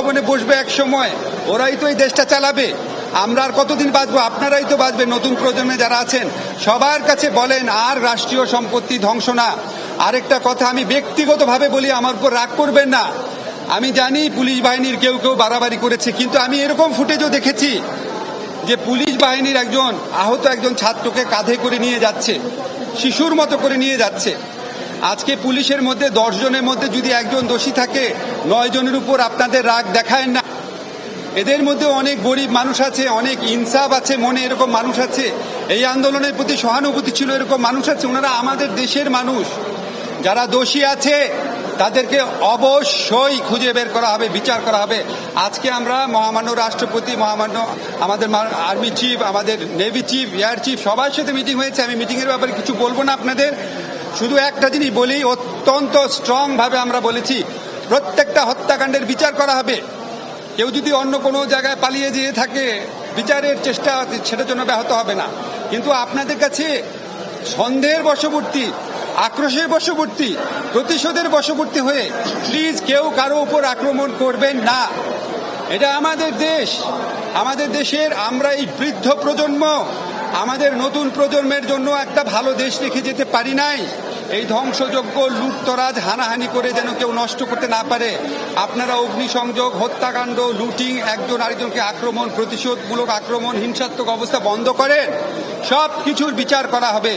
ভবনে বসবে এক সময়, ওরাই তো এই দেশটা চালাবে। আমরা আর কতদিন বাঁচবো? আপনারাই তো বাঁচবেন, নতুন প্রজন্মে যারা আছেন সবার কাছে বলেন আর রাষ্ট্রীয় সম্পত্তি ধ্বংস না। আরেকটা কথা আমি ব্যক্তিগতভাবে বলি, আমার উপর রাগ করবেন না। আমি জানি পুলিশ বাহিনীর কেউ কেউ বাড়াবাড়ি করেছে, কিন্তু আমি এরকম ফুটেজও দেখেছি যে পুলিশ বাহিনীর আহত একজন ছাত্রকে কাঁধে করে নিয়ে যাচ্ছে, শিশুর মতো করে নিয়ে যাচ্ছে। আজকে পুলিশের মধ্যে 10 জনের মধ্যে যদি একজন দোষী থাকে, 9 জনের উপর আপনাদের রাগ দেখায় না। এদের মধ্যে অনেক গরিব মানুষ আছে, অনেক ইনসাফ আছে মনে, এরকম মানুষ আছে, এই আন্দোলনের প্রতি সহানুভূতি ছিল এরকম মানুষ আছে। ওনারা আমাদের দেশের মানুষ। যারা দোষী আছে তাদেরকে অবশ্যই খুঁজে বের করা হবে, বিচার করা হবে। আজকে আমরা মহামান্য রাষ্ট্রপতি, মহামান্য আমাদের আর্মি চিফ, আমাদের নেভি চিফ, এয়ার চিফ সবার সাথে মিটিং হয়েছে। আমি মিটিংয়ের ব্যাপারে কিছু বলবো না আপনাদের, শুধু একটা জিনিস বলি, অত্যন্ত স্ট্রং ভাবে আমরা বলেছি প্রত্যেকটা হত্যাকাণ্ডের বিচার করা হবে। কেউ যদি অন্য কোনো জায়গায় পালিয়ে যেয়ে থাকে, বিচারের চেষ্টা সেটার জন্য ব্যাহত হবে না। কিন্তু আপনাদের কাছে সন্দেহের বশবর্তী, আক্রোশের বশবর্তী, প্রতিশোধের বশবর্তী হয়ে প্লিজ কেউ কারো উপর আক্রমণ করবেন না। এটা আমাদের দেশ, আমাদের দেশের আমরা এই বৃদ্ধ প্রজন্ম আমাদের নতুন প্রজন্মের জন্য একটা ভালো দেশ রেখে যেতে পারি নাই। এই ধ্বংসযজ্ঞ, লুটতরাজ, হানাহানি করে যেন কেউ নষ্ট করতে না পারে। আপনারা অগ্নিসংযোগ, হত্যাকাণ্ড, লুটিং, একজন আরেকজনকে আক্রমণ, প্রতিশোধমূলক আক্রমণ, হিংসাত্মক অবস্থা বন্ধ করেন। সব কিছুর বিচার করা হবে।